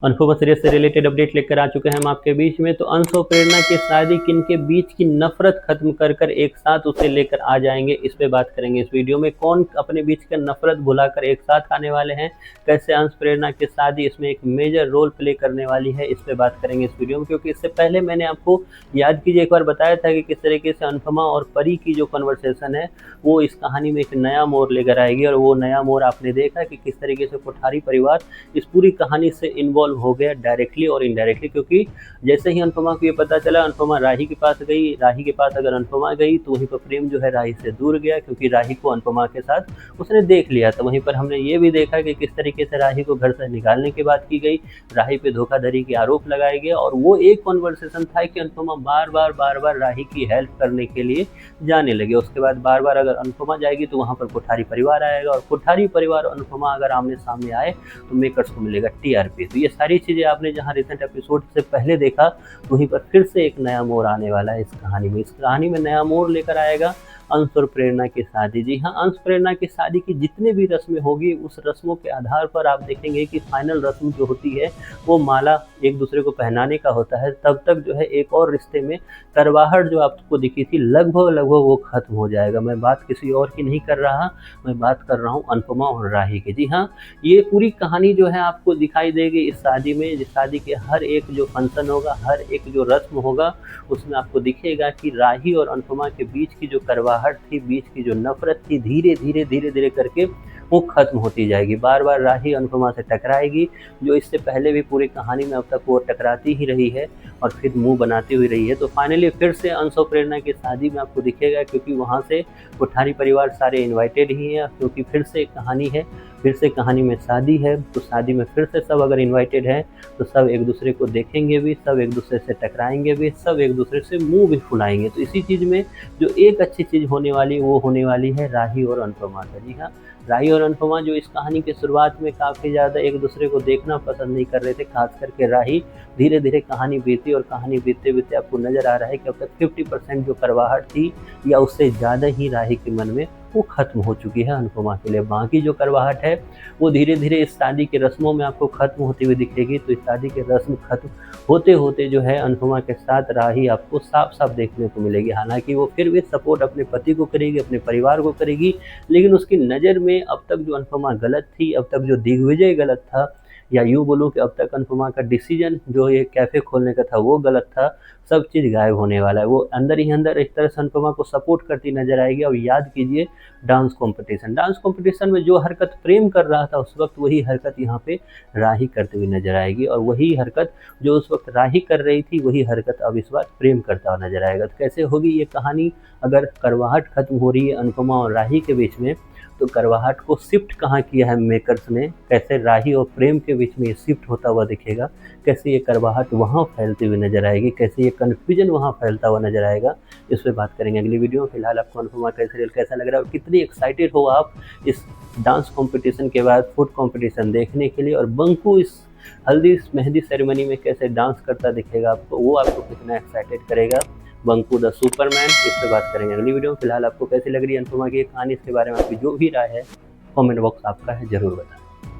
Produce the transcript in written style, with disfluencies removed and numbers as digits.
Anupama series से related update लेकर आ चुके हैं हम आपके बीच में। तो अंश और प्रेरणा की शादी किनके बीच की नफरत खत्म कर कर एक साथ उसे लेकर आ जाएंगे, इस पे बात करेंगे इस वीडियो में। कौन अपने बीच का नफरत भुलाकर एक साथ आने वाले हैं, कैसे अंश प्रेरणा की शादी इसमें एक मेजर रोल प्ले करने वाली है, इस पे बात करेंगे इस वीडियो में। क्योंकि इससे पहले मैंने आपको याद कीजिए एक बार बताया था कि किस तरीके से अनुपमा और परी की जो कन्वर्सेशन है वो इस कहानी में एक नया मोड़ लेकर आएगी। और वो नया मोड़ आपने देखा कि किस तरीके से कोठारी परिवार इस पूरी कहानी से इन्वॉल्व हो गया डायरेक्टली और इनडायरेक्टली। क्योंकि जैसे ही अनुपमा को ये पता चला, अनुपमा राही के पास गई, राही के पास अगर अनुपमा गई तो वहीं पर प्रेम जो है राही से दूर गया, क्योंकि राही को अनुपमा के साथ उसने देख लिया था। वहीं पर हमने ये भी देखा कि किस तरीके से राही को घर से निकालने की बात की गई, राही पे धोखाधड़ी के आरोप लगाए गए। और वो एक कॉन्वर्सेशन था कि अनुपमा बार बार राही की हेल्प करने के लिए जाने लगे। उसके बाद बार बार अगर अनुपमा जाएगी तो वहाँ पर कोठारी परिवार आएगा, और कोठारी परिवार और अनुपमा अगर आमने सामने आए तो मेकर्स को मिलेगा टीआरपी। तो ये सारी चीज़ें आपने जहाँ रिसेंट एपिसोड से पहले देखा, वहीं पर फिर से एक नया मोड़ आने वाला है इस कहानी में। इस कहानी में नया मोड़ लेकर आएगा अंश और प्रेरणा की शादी। जी हाँ, अंश प्रेरणा की शादी की जितने भी रस्में होगी, उस रस्मों के आधार पर आप देखेंगे कि फाइनल रस्म जो होती है वो माला एक दूसरे को पहनाने का होता है। तब तक जो है एक और रिश्ते में करवाहट जो आपको दिखी थी लगभग वो खत्म हो जाएगा। मैं बात किसी और की नहीं कर रहा, मैं बात कर रहा हूँ अनुपमा और राही की। जी हाँ, ये पूरी कहानी जो है आपको दिखाई देगी इस शादी में। इस शादी के हर एक जो फंक्शन होगा, हर एक जो रस्म होगा, उसमें आपको दिखेगा कि राही और अनुपमा के बीच की जो करवाहट थी, बीच की जो नफरत थी, धीरे धीरे करके वो खत्म होती जाएगी। बार बार राही अनुपमा से टकराएगी, जो इससे पहले भी पूरी कहानी में अब तक वो टकराती ही रही है और फिर मुंह बनाती हुई रही है। तो फाइनली फिर से अंश और प्रेरणा की शादी में आपको दिखेगा, क्योंकि वहाँ से कोठारी परिवार सारे इन्वाइटेड ही हैं। क्योंकि फिर से एक कहानी है, फिर से कहानी में शादी है, तो शादी में फिर से सब अगर इन्वाइटेड है तो सब एक दूसरे को देखेंगे भी, सब एक दूसरे से टकराएंगे भी, सब एक दूसरे से मुंह भी फुलाएंगे। तो इसी चीज़ में जो एक अच्छी चीज़ होने वाली वो होने वाली है राही और अनुपमा का। जी हाँ, राही और अनुपमा जो इस कहानी के शुरुआत में काफ़ी ज़्यादा एक दूसरे को देखना पसंद नहीं कर रहे थे, खास करके राही। धीरे धीरे कहानी बीती और कहानी बीतते बीतते आपको नज़र आ रहा है कि अब तक 50% जो करवाहट थी या उससे ज़्यादा ही राही के मन में वो खत्म हो चुकी है अनुपमा के लिए। बाकी जो करवाहट है वो धीरे धीरे इस शादी की रस्मों में आपको खत्म होती हुई दिखेगी। तो इस शादी की रस्म खत्म होते होते जो है अनुपमा के साथ राही आपको साफ साफ देखने को मिलेगी। हालांकि वो फिर भी सपोर्ट अपने पति को करेगी, अपने परिवार को करेगी, लेकिन उसकी नज़र में अब तक जो अनुपमा गलत थी, अब तक जो दिग्विजय गलत था, या यूँ बोलूँ कि अब तक अनुपमा का डिसीजन जो ये कैफ़े खोलने का था वो गलत था, सब चीज़ गायब होने वाला है। वो अंदर ही अंदर एक तरह से अनुपमा को सपोर्ट करती नज़र आएगी। और याद कीजिए डांस कॉम्पिटिशन में जो हरकत प्रेम कर रहा था उस वक्त, वही हरकत यहाँ पे राही करते हुए नज़र आएगी। और वही हरकत जो उस वक्त राही कर रही थी, वही हरकत अब इस बार प्रेम करता हुआ नज़र आएगा। तो कैसे होगी ये कहानी? अगर करवाहट खत्म हो रही है अनुपमा और राही के बीच में, तो करवाहट को शिफ्ट कहाँ किया है मेकर्स ने, कैसे राही और प्रेम के बीच में ये शिफ्ट होता हुआ दिखेगा, कैसे ये करवाहट वहाँ फैलती हुई नजर आएगी, कैसे ये कन्फ्यूजन वहाँ फैलता हुआ नजर आएगा, इस पर बात करेंगे अगली वीडियो में। फिलहाल आपको अनुपमा का सीरियल कैसा लग रहा है और कितनी एक्साइटेड हो आप इस डांस कॉम्पिटिशन के बाद फूड कॉम्पिटिशन देखने के लिए, और बंकू इस हल्दी मेहंदी सेरेमनी में कैसे डांस करता दिखेगा आपको, वो आपको कितना एक्साइटेड करेगा, बंकू द सुपरमैन, इस पर बात करेंगे अगली वीडियो में। फिलहाल आपको कैसी लग रही है अनुपमा की कहानी, इसके बारे में आपकी जो भी राय है कमेंट बॉक्स आपका है, जरूर बताएं।